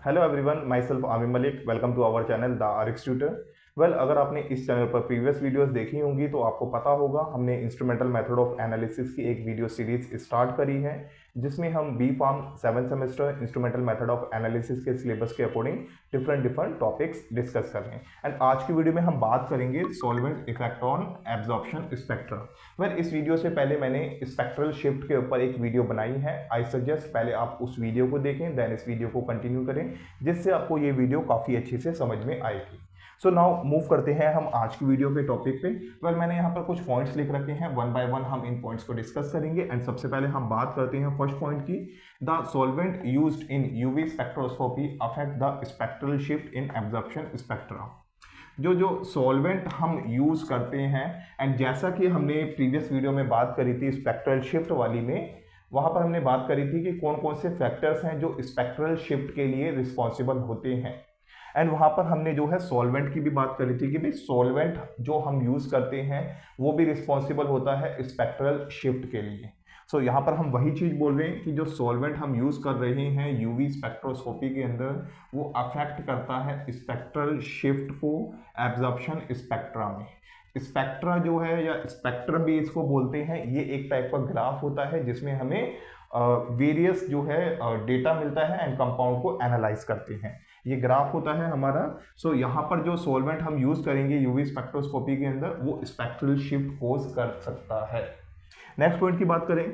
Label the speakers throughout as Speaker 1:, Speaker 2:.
Speaker 1: Hello everyone, myself Aamir Malik. Welcome to our channel the RX tutor. Well, अगर आपने इस channel पर previous videos देखी होंगी तो आपको पता होगा हमने इंस्ट्रूमेंटल मेथड ऑफ एनालिसिस की एक वीडियो सीरीज स्टार्ट करी है, जिसमें हम B pharm 7 semester instrumental method of analysis के सिलेबस के अकॉर्डिंग डिफरेंट टॉपिक्स डिस्कस कर रहे हैं। एंड आज की वीडियो में हम बात करेंगे solvent effect on absorption spectrum. Well, इस वीडियो से पहले मैंने स्पेक्ट्रल शिफ्ट के ऊपर एक वीडियो बनाई है। आई सजेस्ट पहले आप उस वीडियो को देखें, देन इस वीडियो को कंटिन्यू करें, जिससे आपको ये वीडियो काफ़ी अच्छे से समझ में आएगी। सो नाउ मूव करते हैं हम आज की वीडियो के टॉपिक पे। वेल, मैंने यहाँ पर कुछ पॉइंट्स लिख रखे हैं, वन बाय वन हम इन पॉइंट्स को डिस्कस करेंगे। एंड सबसे पहले हम बात करते हैं फर्स्ट पॉइंट की, the solvent used in UV spectroscopy affect the spectral shift in absorption spectra. जो सॉल्वेंट हम यूज करते हैं, एंड जैसा कि हमने प्रीवियस वीडियो में बात करी थी स्पेक्ट्रल शिफ्ट वाली में, वहां पर हमने बात करी थी कि कौन कौन से फैक्टर्स हैं जो स्पेक्ट्रल शिफ्ट के लिए रिस्पॉन्सिबल होते हैं। एंड वहां पर हमने जो है सॉल्वेंट की भी बात करी थी कि भाई सॉल्वेंट जो हम यूज करते हैं वो भी रिस्पॉन्सिबल होता है स्पेक्ट्रल शिफ्ट के लिए। सो यहाँ पर हम वही चीज बोल रहे हैं कि जो सॉल्वेंट हम यूज कर रहे हैं यूवी स्पेक्ट्रोस्कोपी के अंदर, वो अफेक्ट करता है स्पेक्ट्रल शिफ्ट को एब्जॉर्प्शन स्पेक्ट्रा में। स्पेक्ट्रा जो है या स्पेक्ट्रम भी इसको बोलते हैं, ये एक टाइप का ग्राफ होता है जिसमें हमें वेरियस जो है डेटा मिलता है एंड कंपाउंड को एनालाइज करते हैं। ये ग्राफ होता है हमारा। सो यहाँ पर जो सॉल्वेंट हम यूज करेंगे यूवी स्पेक्ट्रोस्कोपी के अंदर, वो स्पेक्ट्रल शिफ्ट कोज कर सकता है। नेक्स्ट पॉइंट की बात करें,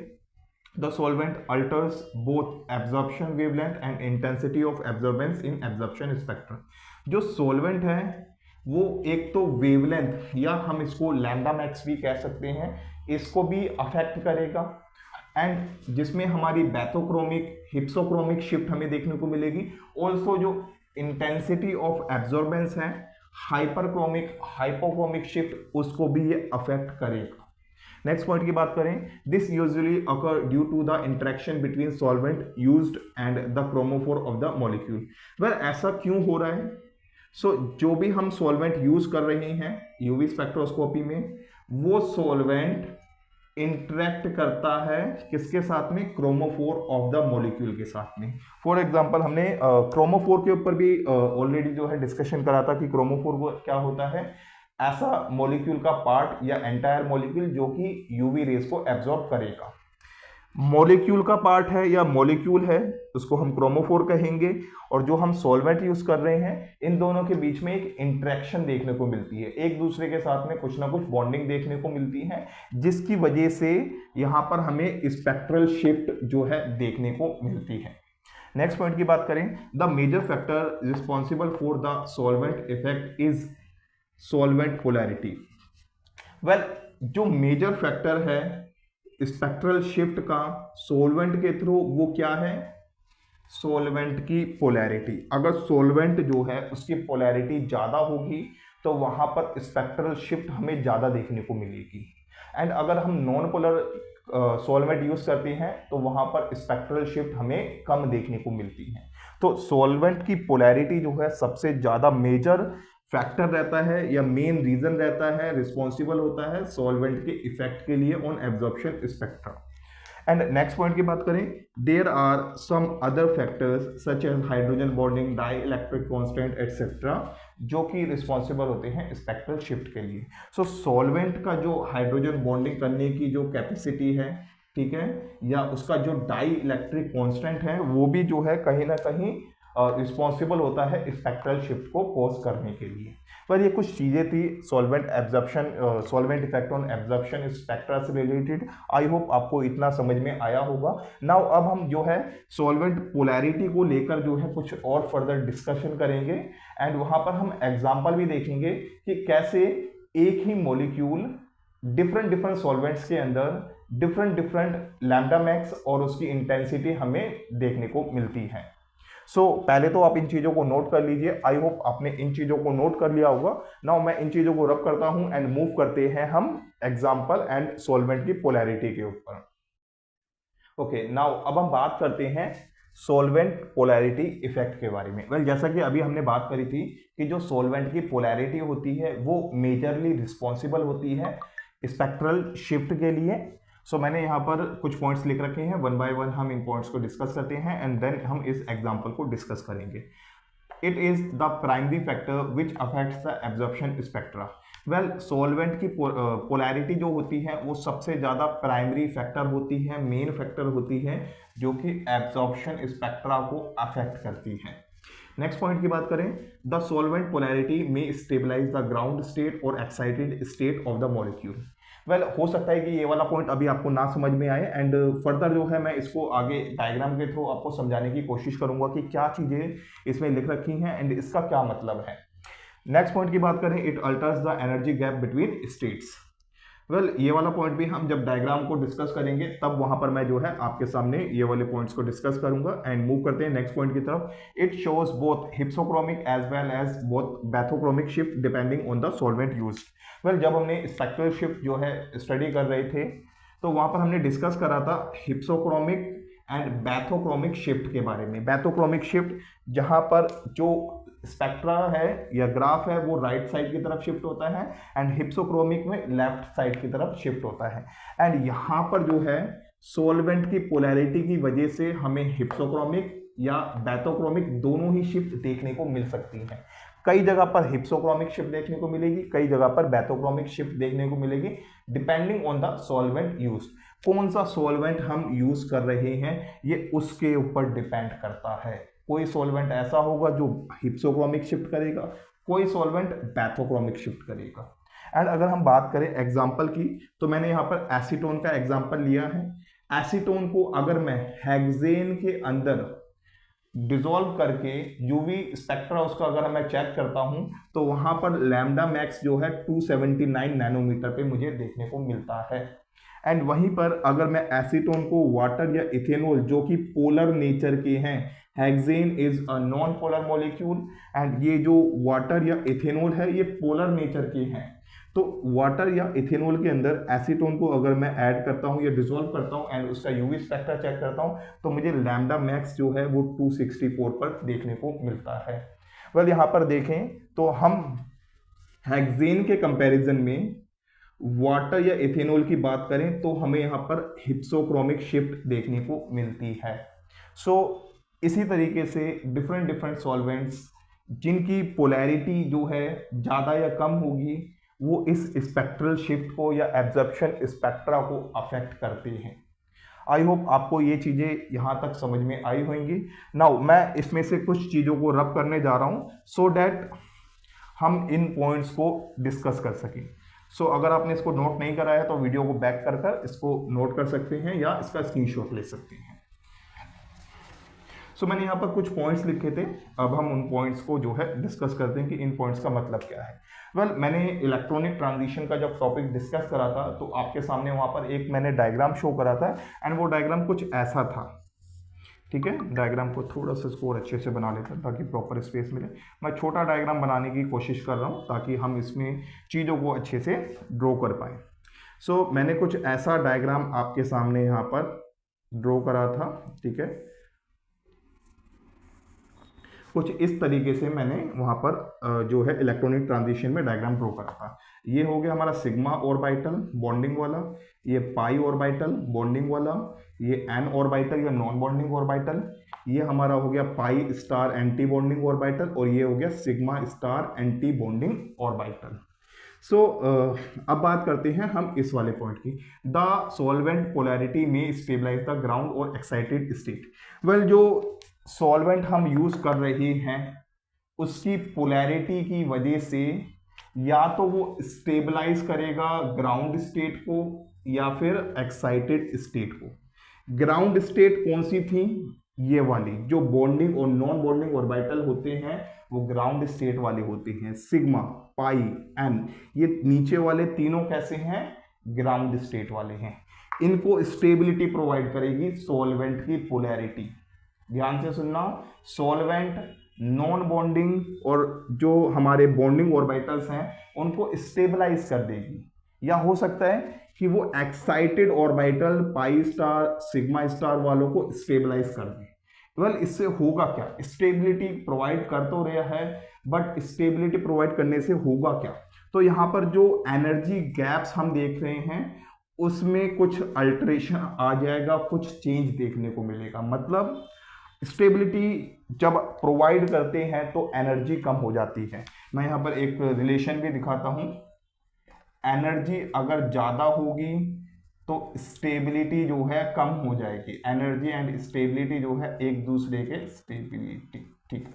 Speaker 1: the solvent altars both absorption wavelength and intensity of absorbance in absorption spectrum. जो सॉल्वेंट है वो एक तो वेवलेंथ या हम इसको लैम्डा मैक्स भी कह सकते हैं, इसको भी अफेक्ट करेगा, एंड जिसमें हमारी बैथोक्रोमिक हिप्सोक्रोमिक शिफ्ट हमें देखने को मिलेगी। ऑल्सो जो इंटेंसिटी ऑफ एब्जॉर्बेंस है, हाइपरक्रोमिक हाइपोक्रोमिक शिफ्ट, उसको भी ये अफेक्ट करेगा। नेक्स्ट पॉइंट की बात करें, this usually occur due to the interaction between solvent used and the chromophore of the molecule. Well, ऐसा क्यों हो रहा है? सो जो भी हम सॉल्वेंट यूज कर रहे हैं यूवी स्पेक्ट्रोस्कोपी में, वो सॉल्वेंट इंटरेक्ट करता है किसके साथ में? क्रोमोफोर ऑफ द मॉलिक्यूल के साथ में। फॉर एग्जांपल, हमने क्रोमोफोर के ऊपर भी ऑलरेडी जो है डिस्कशन करा था कि क्रोमोफोर क्या होता है। ऐसा मॉलिक्यूल का पार्ट या एंटायर मॉलिक्यूल जो कि यूवी रेस को एब्जॉर्ब करेगा। मॉलिक्यूल का पार्ट है या मॉलिक्यूल है, उसको हम क्रोमोफोर कहेंगे। और जो हम सॉल्वेंट यूज कर रहे हैं, इन दोनों के बीच में एक इंटरेक्शन देखने को मिलती है, एक दूसरे के साथ में कुछ ना कुछ बॉन्डिंग देखने को मिलती है, जिसकी वजह से यहां पर हमें स्पेक्ट्रल शिफ्ट जो है देखने को मिलती है। नेक्स्ट पॉइंट की बात करें, the major factor responsible for the solvent effect is solvent polarity. Well, जो मेजर फैक्टर है स्पेक्ट्रल शिफ्ट का सॉल्वेंट के थ्रू, वो क्या है? सॉल्वेंट की पोलैरिटी। अगर सॉल्वेंट जो है उसकी पोलैरिटी ज़्यादा होगी तो वहाँ पर स्पेक्ट्रल शिफ्ट हमें ज़्यादा देखने को मिलेगी। एंड अगर हम नॉन पोलर सॉल्वेंट यूज करते हैं तो वहाँ पर स्पेक्ट्रल शिफ्ट हमें कम देखने को मिलती है। तो सॉल्वेंट की पोलैरिटी जो है सबसे ज़्यादा मेजर फैक्टर रहता है या मेन रीजन रहता है, रिस्पॉन्सिबल होता है सॉल्वेंट के इफेक्ट के लिए on absorption spectrum. And next point की बात करें, there are some other factors such as hydrogen bonding, dielectric constant etcetera, जो कि रिस्पॉन्सिबल होते हैं स्पेक्ट्रल शिफ्ट के लिए। सो सॉल्वेंट का जो हाइड्रोजन बॉन्डिंग करने की जो कैपेसिटी है, ठीक है, या उसका जो डाई इलेक्ट्रिक कॉन्स्टेंट है, वो भी जो है कहीं ना कहीं रिस्पॉन्सिबल होता है स्पेक्ट्रल शिफ्ट को कॉज करने के लिए। पर ये कुछ चीज़ें थी solvent absorption, solvent effect on absorption spectra से रिलेटेड। आई होप आपको इतना समझ में आया होगा। नाउ अब हम जो है सॉल्वेंट पोलैरिटी को लेकर जो है कुछ और फर्दर डिस्कशन करेंगे, एंड वहाँ पर हम एग्जाम्पल भी देखेंगे कि कैसे एक ही मॉलिक्यूल डिफरेंट सॉल्वेंट्स के अंदर डिफरेंट लैम्डा मैक्स और उसकी इंटेंसिटी हमें देखने को मिलती है। सो पहले तो आप इन चीज़ों को नोट कर लीजिए। आई होप आपने इन चीज़ों को नोट कर लिया होगा। नाउ मैं इन चीज़ों को रब करता हूं एंड मूव करते हैं हम एग्जाम्पल एंड सॉल्वेंट की पोलैरिटी के ऊपर। ओके, नाउ अब हम बात करते हैं सॉल्वेंट पोलैरिटी इफेक्ट के बारे में। वेल, जैसा कि अभी हमने बात करी थी कि जो सॉल्वेंट की पोलैरिटी होती है वो मेजरली रिस्पॉन्सिबल होती है स्पेक्ट्रल शिफ्ट के लिए। सो मैंने यहाँ पर कुछ पॉइंट्स लिख रखे हैं, वन बाय वन हम इन पॉइंट्स को डिस्कस करते हैं एंड देन हम इस एग्जाम्पल को डिस्कस करेंगे। It is the primary factor which affects the absorption spectra. Well, solvent की पोलैरिटी जो होती है वो सबसे ज़्यादा प्राइमरी फैक्टर होती है, मेन फैक्टर होती है, जो कि एब्जॉर्प्शन स्पेक्ट्रा को अफेक्ट करती है। नेक्स्ट पॉइंट की बात करें, द सॉल्वेंट पोलैरिटी में स्टेबलाइज द ग्राउंड स्टेट और excited state of the molecule. Well, हो सकता है कि ये वाला पॉइंट अभी आपको ना समझ में आए एंड फर्दर जो है मैं इसको आगे डायग्राम के थ्रू आपको समझाने की कोशिश करूंगा कि क्या चीज़ें इसमें लिख रखी हैं एंड इसका क्या मतलब है। नेक्स्ट पॉइंट की बात करें, it altars the energy gap between states. Well, ये वाला पॉइंट भी हम जब डायग्राम को डिस्कस करेंगे तब वहां पर मैं जो है आपके सामने ये वाले पॉइंट्स को डिस्कस करूंगा एंड मूव करते हैं नेक्स्ट पॉइंट की तरफ। It shows both hypsochromic as well as both bathochromic shift depending on the solvent used. Well, जब हमने स्पेक्ट्रल शिफ्ट जो है स्टडी कर रहे थे तो वहां पर हमने डिस्कस करा था हिप्सोक्रोमिक एंड बैथोक्रोमिक शिफ्ट के बारे में। बैथोक्रोमिक शिफ्ट जहां पर जो स्पेक्ट्रा है या ग्राफ है वो राइट साइड की तरफ शिफ्ट होता है एंड हिप्सोक्रोमिक में लेफ्ट साइड की तरफ शिफ्ट होता है। एंड यहाँ पर जो है सॉल्वेंट की पोलैरिटी की वजह से हमें हिप्सोक्रोमिक या बैथोक्रोमिक दोनों ही शिफ्ट देखने को मिल सकती हैं। कई जगह पर हिप्सोक्रोमिक शिफ्ट देखने को मिलेगी, कई जगह पर बैथोक्रोमिक शिफ्ट देखने को मिलेगी, depending on the solvent use. कौन सा सॉल्वेंट हम यूज कर रहे हैं ये उसके ऊपर डिपेंड करता है। कोई सॉल्वेंट ऐसा होगा जो हिप्सोक्रोमिक शिफ्ट करेगा, कोई सॉल्वेंट बैथोक्रोमिक शिफ्ट करेगा। एंड अगर हम बात करें एग्जाम्पल की तो मैंने यहाँ पर एसीटोन का एग्जाम्पल लिया है। एसीटोन को अगर मैं हेक्सेन के अंदर डिसॉल्व करके यूवी स्पेक्ट्रा उसका अगर मैं चेक करता हूं तो वहां पर लैम्डा मैक्स जो है 279 नैनोमीटर पे मुझे देखने को मिलता है। एंड वहीं पर अगर मैं एसीटोन को वाटर या इथेनॉल जो कि पोलर नेचर के हैं, hexane is a non polar molecule and ये जो वाटर या इथेनॉल है ये पोलर नेचर के हैं, तो वाटर या इथेनॉल के अंदर एसीटोन को अगर मैं ऐड करता हूं या डिसॉल्व करता हूं एंड उसका यूवी स्पेक्ट्रा चेक करता हूं तो मुझे लैम्डा मैक्स जो है वो 264 पर देखने को मिलता है। वेल, यहाँ पर देखें तो हम हेक्सेन के कंपैरिजन में वाटर या इथेनॉल की बात करें तो हमें यहाँ पर हिप्सोक्रोमिक शिफ्ट देखने को मिलती है। सो इसी तरीके से डिफरेंट सॉल्वेंट्स जिनकी पोलैरिटी जो है ज़्यादा या कम होगी वो इस स्पेक्ट्रल शिफ्ट को या एब्जॉर्प्शन स्पेक्ट्रा को अफेक्ट करते हैं। आई होप आपको ये चीज़ें यहाँ तक समझ में आई होंगी। नाउ मैं इसमें से कुछ चीज़ों को रब करने जा रहा हूँ सो डैट हम इन पॉइंट्स को डिस्कस कर सकें। सो अगर आपने इसको नोट नहीं करा है तो वीडियो को बैक कर कर इसको नोट कर सकते हैं या इसका स्क्रीनशॉट ले सकते हैं। सो मैंने यहाँ पर कुछ पॉइंट्स लिखे थे, अब हम उन पॉइंट्स को जो है डिस्कस करते हैं कि इन पॉइंट्स का मतलब क्या है। वेल, मैंने इलेक्ट्रॉनिक ट्रांजिशन का जब टॉपिक डिस्कस करा था तो आपके सामने वहाँ पर एक मैंने डायग्राम शो करा था एंड वो डायग्राम कुछ ऐसा था। ठीक है, डायग्राम को थोड़ा सा स्कोर अच्छे से बना लेते हैं ताकि प्रॉपर स्पेस मिले। मैं छोटा डायग्राम बनाने की कोशिश कर रहा हूँ ताकि हम इसमें चीज़ों को अच्छे से ड्रॉ कर पाएँ। सो मैंने कुछ ऐसा डायग्राम आपके सामने यहाँ पर ड्रॉ करा था। ठीक है, कुछ इस तरीके से मैंने वहाँ पर जो है इलेक्ट्रॉनिक ट्रांजिशन में डायग्राम ड्रॉ करा था। ये हो गया हमारा सिग्मा ऑर्बिटल बॉन्डिंग वाला, ये पाई ऑर्बिटल बॉन्डिंग वाला, ये एन ऑर्बिटल या नॉन बॉन्डिंग ऑर्बिटल, ये हमारा हो गया pi star anti bonding orbital और ये हो गया sigma star anti bonding orbital. So अब बात करते हैं हम इस वाले पॉइंट की, द सॉल्वेंट पोलैरिटी में स्टेबलाइज द ग्राउंड और एक्साइटेड स्टेट। वेल, जो सॉल्वेंट हम यूज कर रहे हैं उसकी पोलैरिटी की वजह से या तो वो स्टेबलाइज करेगा ग्राउंड स्टेट को या फिर एक्साइटेड स्टेट को। ग्राउंड स्टेट कौन सी थी? ये वाली जो बॉन्डिंग और नॉन बॉन्डिंग ऑर्बिटल होते हैं वो ग्राउंड स्टेट वाले होते हैं, सिग्मा, पाई, एन। ये नीचे वाले तीनों कैसे हैं? ग्राउंड स्टेट वाले हैं। इनको स्टेबिलिटी प्रोवाइड करेगी सॉल्वेंट की पोलैरिटी। ध्यान से सुनना, सॉल्वेंट नॉन बॉन्डिंग और जो हमारे बॉन्डिंग ऑर्बिटल्स हैं उनको स्टेबलाइज कर देगी, या हो सकता है कि वो excited orbital pi star sigma star वालों को स्टेबलाइज कर दे। वेल, इससे होगा क्या? स्टेबिलिटी प्रोवाइड कर तो रहा है बट स्टेबिलिटी प्रोवाइड करने से होगा क्या? तो यहाँ पर जो एनर्जी गैप्स हम देख रहे हैं उसमें कुछ अल्टरेशन आ जाएगा, कुछ चेंज देखने को मिलेगा। मतलब स्टेबिलिटी जब प्रोवाइड करते हैं तो एनर्जी कम हो जाती है। मैं यहाँ पर एक रिलेशन भी दिखाता हूँ। एनर्जी अगर ज़्यादा होगी तो स्टेबिलिटी जो है कम हो जाएगी। एनर्जी एंड स्टेबिलिटी जो है एक दूसरे के स्टेबिलिटी, ठीक है,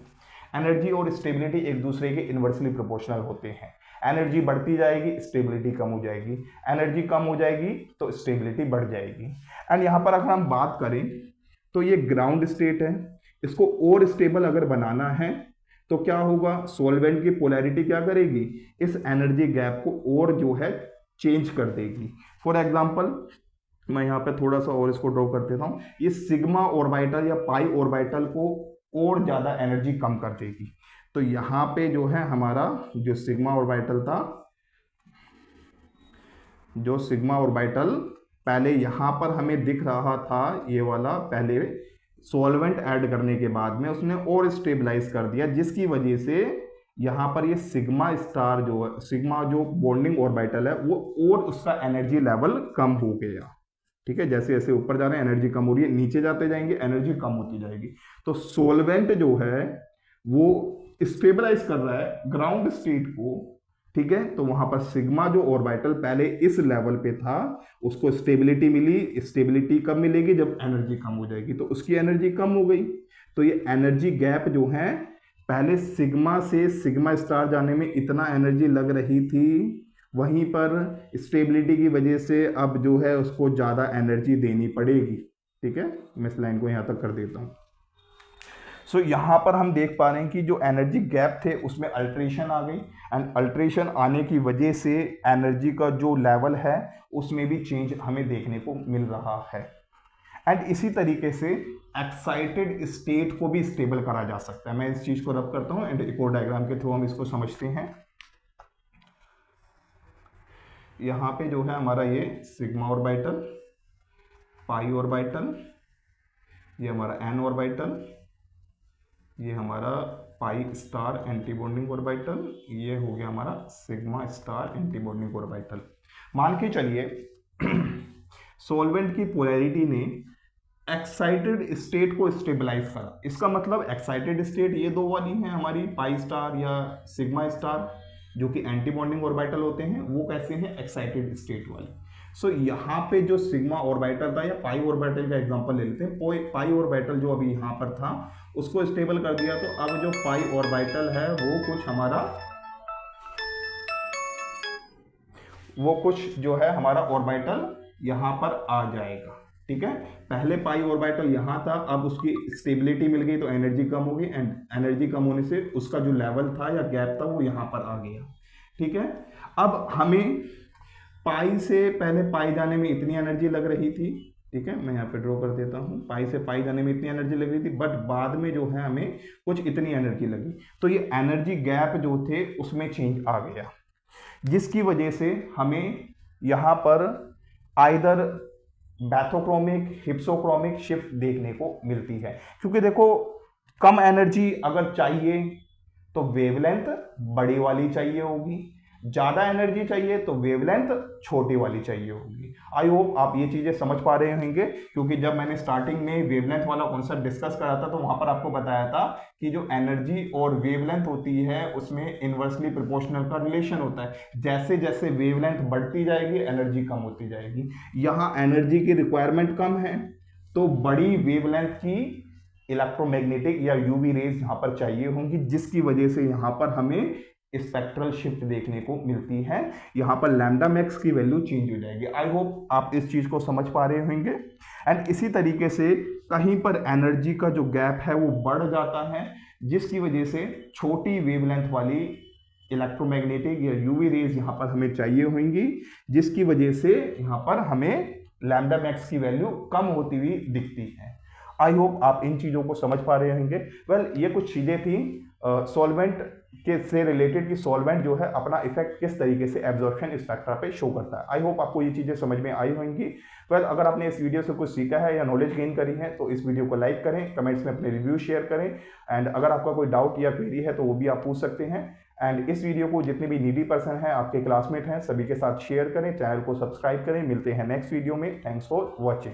Speaker 1: एनर्जी और स्टेबिलिटी एक दूसरे के इन्वर्सली प्रोपोर्शनल होते हैं। एनर्जी बढ़ती जाएगी, स्टेबिलिटी कम हो जाएगी, एनर्जी कम हो जाएगी तो स्टेबिलिटी बढ़ जाएगी। एंड यहाँ पर अगर हम बात करें तो ये ग्राउंड स्टेट है, इसको और स्टेबल अगर बनाना है तो क्या होगा, सॉल्वेंट की पोलैरिटी क्या करेगी, इस एनर्जी गैप को और जो है चेंज कर देगी। फॉर एग्जांपल मैं यहाँ पे थोड़ा सा और इसको ड्रॉ कर देता हूँ। ये सिग्मा ऑर्बिटल या पाई ऑर्बिटल को और ज़्यादा एनर्जी कम कर देगी। तो यहाँ पे जो है हमारा जो सिग्मा ऑर्बिटल था, जो सिग्मा ऑर्बिटल पहले यहाँ पर हमें दिख रहा था, ये वाला पहले सॉल्वेंट ऐड करने के बाद में उसने और स्टेबलाइज कर दिया, जिसकी वजह से यहाँ पर ये सिग्मा स्टार जो है, सिग्मा जो बॉन्डिंग ऑर्बिटल है वो और उसका एनर्जी लेवल कम हो गया। ठीक है, जैसे जैसे ऊपर जा रहे हैं एनर्जी कम हो रही है, नीचे जाते जाएंगे एनर्जी कम होती जाएगी। तो सॉल्वेंट जो है वो स्टेबलाइज कर रहा है ग्राउंड स्टेट को। ठीक है, तो वहां पर सिग्मा जो ऑर्बिटल पहले इस लेवल पे था उसको स्टेबिलिटी मिली। स्टेबिलिटी कब मिलेगी, जब एनर्जी कम हो जाएगी, तो उसकी एनर्जी कम हो गई। तो ये एनर्जी गैप जो है, पहले सिग्मा से सिग्मा स्टार जाने में इतना एनर्जी लग रही थी, वहीं पर स्टेबिलिटी की वजह से अब जो है उसको ज़्यादा एनर्जी देनी पड़ेगी। ठीक है, मैं इस लाइन को यहाँ तक कर देता हूँ। सो यहाँ पर हम देख पा रहे हैं कि जो एनर्जी गैप थे उसमें अल्ट्रेशन आ गई, एंड अल्ट्रेशन आने की वजह से एनर्जी का जो लेवल है उसमें भी चेंज हमें देखने को मिल रहा है। एंड इसी तरीके से एक्साइटेड स्टेट को भी स्टेबल करा जा सकता है। मैं इस चीज़ को रब करता हूँ एंड एक और डायग्राम के थ्रू हम इसको समझते हैं। यहाँ पे जो है हमारा ये सिग्मा ऑर्बिटल, पाई ऑर्बिटल, ये हमारा एन ऑर्बिटल, ये हमारा पाई स्टार एंटी बॉन्डिंग ऑर्बिटल, ये हो गया हमारा sigma star anti bonding orbital. मान के चलिए सॉल्वेंट की पोलैरिटी ने एक्साइटेड स्टेट को स्टेबलाइज करा। इसका मतलब एक्साइटेड स्टेट ये दो वाली हैं हमारी, पाई स्टार या सिग्मा स्टार, जो कि एंटी बॉन्डिंग ऑर्बिटल होते हैं, वो कैसे हैं, एक्साइटेड स्टेट वाले। सो यहाँ पे जो सिग्मा ऑर्बिटल था या पाई ऑर्बिटल का एग्जांपल ले लेते हैं। पाई ऑर्बिटल जो अभी यहाँ पर था उसको स्टेबल कर दिया, तो अब जो पाई ऑर्बिटल है वो कुछ हमारा, वो कुछ जो है हमारा ऑर्बिटल यहाँ पर आ जाएगा। ठीक है, पहले पाई ऑर्बिटल यहाँ था, अब उसकी स्टेबिलिटी मिल गई तो एनर्जी कम हो गई, एंड एनर्जी कम होने से उसका जो लेवल था या गैप था वो यहाँ पर आ गया। ठीक है, अब हमें पाई से पहले पाई जाने में इतनी एनर्जी लग रही थी। ठीक है, मैं यहाँ पे ड्रॉ कर देता हूँ, पाई से पाई जाने में इतनी एनर्जी लग रही थी, बट बाद में जो है हमें कुछ इतनी एनर्जी लगी, तो ये एनर्जी गैप जो थे उसमें चेंज आ गया, जिसकी वजह से हमें यहाँ पर आइदर बैथोक्रोमिक, हिप्सोक्रोमिक शिफ्ट देखने को मिलती है। क्योंकि देखो कम एनर्जी अगर चाहिए तो वेवलेंथ बड़ी वाली चाहिए होगी, ज़्यादा एनर्जी चाहिए तो वेवलेंथ छोटी वाली चाहिए होगी। आई होप आप ये चीज़ें समझ पा रहे होंगे, क्योंकि जब मैंने स्टार्टिंग में वेवलेंथ वाला कॉन्सेप्ट डिस्कस करा था तो वहाँ पर आपको बताया था कि जो एनर्जी और वेवलेंथ होती है उसमें इन्वर्सली प्रोपोर्शनल का रिलेशन होता है। जैसे जैसे वेवलेंथ बढ़ती जाएगी एनर्जी कम होती जाएगी। यहाँ एनर्जी की रिक्वायरमेंट कम है तो बड़ी वेवलेंथ की इलेक्ट्रोमैग्नेटिक या यूवी रेज यहाँ पर चाहिए होंगी, जिसकी वजह से यहाँ पर हमें स्पेक्ट्रल शिफ्ट देखने को मिलती है। यहाँ पर लैम्डा मैक्स की वैल्यू चेंज हो जाएगी। आई होप आप इस चीज़ को समझ पा रहे होंगे। एंड इसी तरीके से कहीं पर एनर्जी का जो गैप है वो बढ़ जाता है, जिसकी वजह से छोटी वेवलेंथ वाली इलेक्ट्रोमैग्नेटिक या यूवी रेज यहाँ पर हमें चाहिए होंगी, जिसकी वजह से यहाँ पर हमें लैम्डा मैक्स की वैल्यू कम होती हुई दिखती है। आई होप आप इन चीज़ों को समझ पा रहे होंगे। वेल, ये कुछ चीज़ें थी सॉल्वेंट के से रिलेटेड कि सॉल्वेंट जो है अपना इफेक्ट किस तरीके से एब्जॉर्प्शन स्पेक्ट्रा पे शो करता है। आई होप आपको ये चीज़ें समझ में आई होंगी। वेल, अगर आपने इस वीडियो से कुछ सीखा है या नॉलेज गेन करी है तो इस वीडियो को लाइक करें, कमेंट्स में अपने रिव्यू शेयर करें, एंड अगर आपका कोई डाउट या क्वेरी है तो वो भी आप पूछ सकते हैं। एंड इस वीडियो को जितने भी नीडी पर्सन हैं, आपके क्लासमेट हैं, सभी के साथ शेयर करें, चैनल को सब्सक्राइब करें। मिलते हैं नेक्स्ट वीडियो में। Thanks for watching.